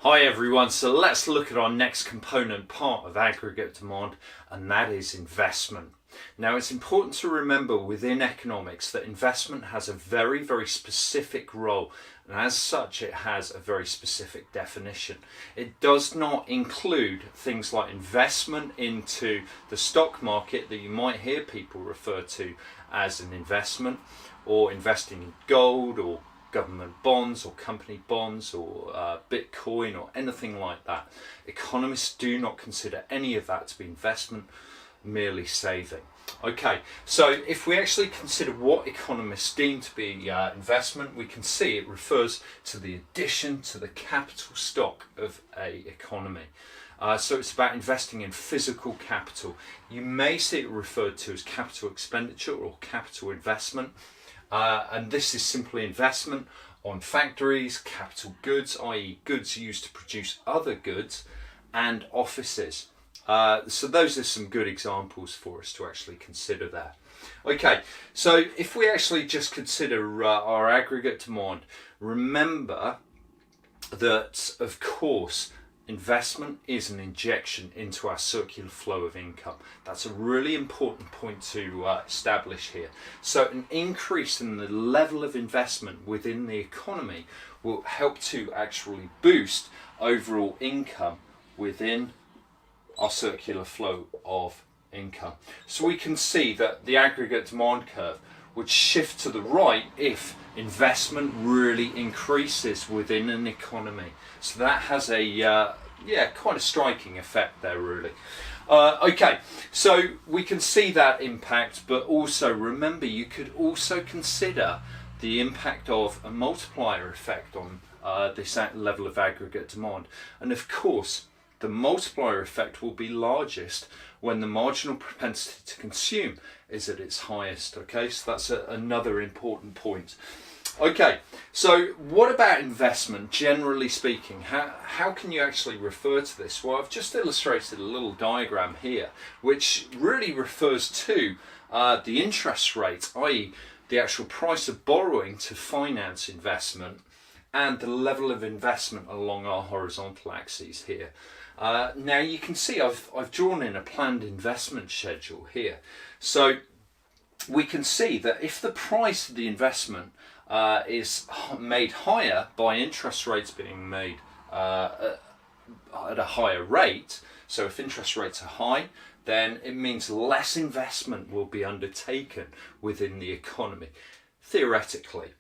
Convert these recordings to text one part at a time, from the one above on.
Hi everyone, so let's look at our next component part of aggregate demand, and that is investment. Now it's important to remember within economics that investment has a very specific role, and as such it has a very specific definition. It does not include things like investment into the stock market that you might hear people refer to as an investment, or investing in gold or government bonds or company bonds or Bitcoin or anything like that. Economists do not consider any of that to be investment, merely saving. Okay, so if we actually consider what economists deem to be investment, we can see it refers to the addition to the capital stock of a economy. So it's about investing in physical capital. You may see it referred to as capital expenditure or capital investment. And this is simply investment on factories, capital goods, i.e. goods used to produce other goods, and offices. So those are some good examples for us to actually consider there. Okay, so if we actually just consider our aggregate demand, remember that, of course, investment is an injection into our circular flow of income. That's a really important point to establish here. So an increase in the level of investment within the economy will help to actually boost overall income within our circular flow of income. So we can see that the aggregate demand curve would shift to the right if investment really increases within an economy. So that has a quite a striking effect there, really. Okay, so we can see that impact, but also remember you could also consider the impact of a multiplier effect on this level of aggregate demand. And of course, the multiplier effect will be largest when the marginal propensity to consume is at its highest. Okay, so that's another important point. Okay, so what about investment, generally speaking? How can you actually refer to this? Well, I've just illustrated a little diagram here, which really refers to the interest rate, i.e. the actual price of borrowing to finance investment, and the level of investment along our horizontal axes here. Now you can see I've drawn in a planned investment schedule here. So we can see that if the price of the investment is made higher by interest rates being made at a higher rate, so if interest rates are high, then it means less investment will be undertaken within the economy, theoretically.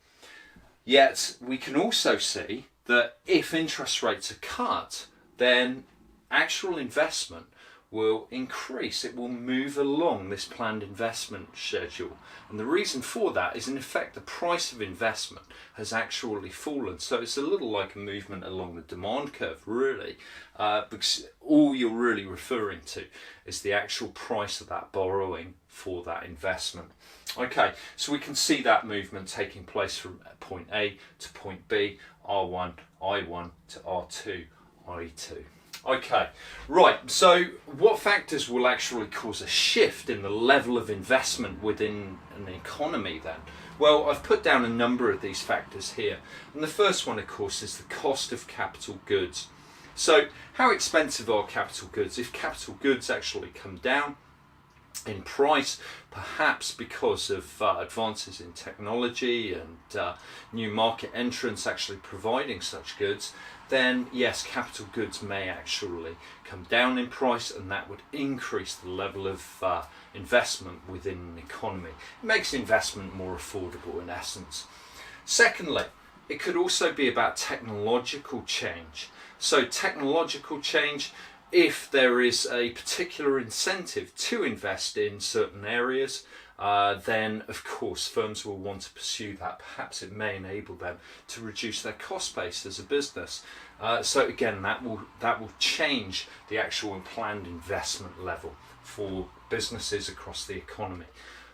Yet we can also see that if interest rates are cut, then actual investment will increase. It will move along this planned investment schedule, and the reason for that is in effect the price of investment has actually fallen. So it's a little like a movement along the demand curve, really, because all you're really referring to is the actual price of that borrowing for that investment. Okay, so we can see that movement taking place from point A to point B, R1, I1 to R2, I2. Okay, right, so what factors will actually cause a shift in the level of investment within an economy then? Well, I've put down a number of these factors here, and the first one, of course, is the cost of capital goods. So how expensive are capital goods? If capital goods actually come down in price, perhaps because of advances in technology and new market entrants actually providing such goods, then yes, capital goods may actually come down in price, and that would increase the level of investment within an economy. It makes investment more affordable in essence. Secondly, it could also be about technological change. So technological change, if there is a particular incentive to invest in certain areas, then of course firms will want to pursue that. Perhaps it may enable them to reduce their cost base as a business. So again, that will change the actual planned investment level for businesses across the economy.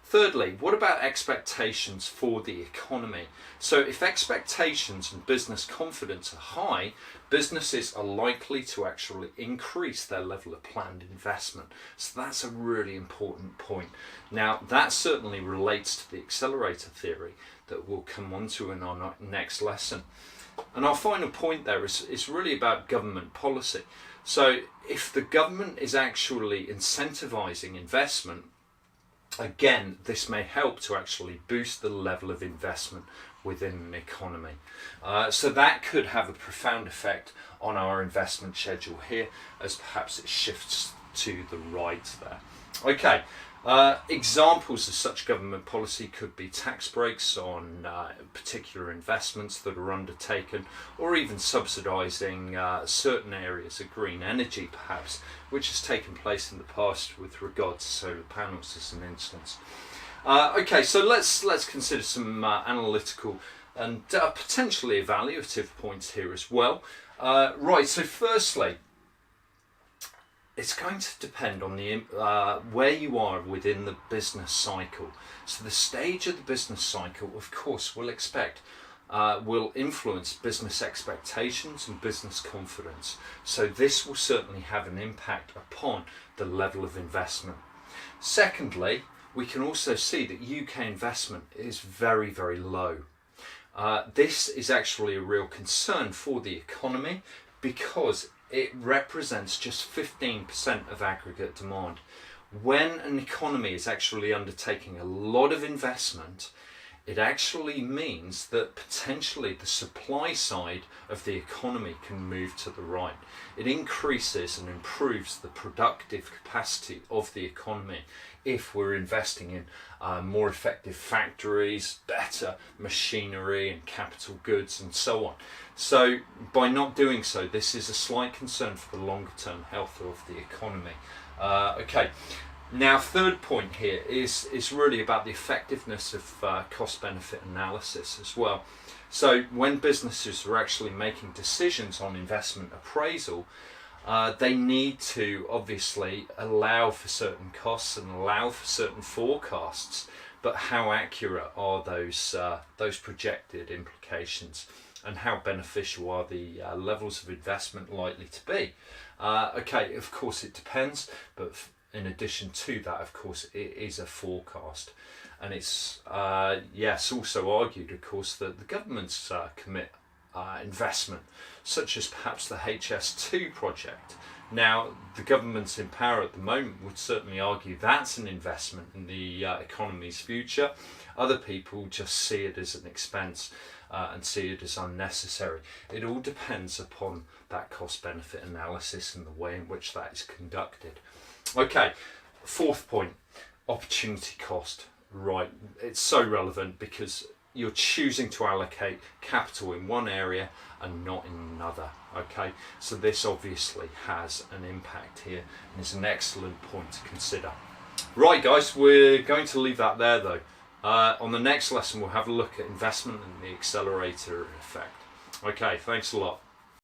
Thirdly, what about expectations for the economy? So if expectations and business confidence are high, businesses are likely to actually increase their level of planned investment. So that's a really important point. Now, that certainly relates to the accelerator theory that we'll come on to in our next lesson. And our final point there is really about government policy. So if the government is actually incentivizing investment, again, this may help to actually boost the level of investment within an economy. So that could have a profound effect on our investment schedule here, as perhaps it shifts to the right there. Okay, examples of such government policy could be tax breaks on particular investments that are undertaken, or even subsidising certain areas of green energy perhaps, which has taken place in the past with regard to solar panels as an instance. Okay, so let's consider some analytical and potentially evaluative points here as well. Right, so firstly, it's going to depend on the where you are within the business cycle. So the stage of the business cycle, of course, will influence business expectations and business confidence. So this will certainly have an impact upon the level of investment. Secondly, we can also see that UK investment is very, very low. This is actually a real concern for the economy because it represents just 15% of aggregate demand. When an economy is actually undertaking a lot of investment, it actually means that potentially the supply side of the economy can move to the right. It increases and improves the productive capacity of the economy if we're investing in more effective factories, better machinery and capital goods and so on. So by not doing so, this is a slight concern for the longer term health of the economy. Okay. Now, third point here is really about the effectiveness of cost-benefit analysis as well. So when businesses are actually making decisions on investment appraisal, they need to obviously allow for certain costs and allow for certain forecasts, but how accurate are those projected implications, and how beneficial are the levels of investment likely to be? Okay, of course it depends, but in addition to that, of course, it is a forecast. And it's, also argued, of course, that the governments commit investment, such as perhaps the HS2 project. Now, the governments in power at the moment would certainly argue that's an investment in the economy's future. Other people just see it as an expense and see it as unnecessary. It all depends upon that cost-benefit analysis and the way in which that is conducted. Okay, fourth point, opportunity cost. Right, it's so relevant because you're choosing to allocate capital in one area and not in another. Okay, so this obviously has an impact here and is an excellent point to consider. Right guys, we're going to leave that there though. On the next lesson we'll have a look at investment and the accelerator effect. Okay, thanks a lot.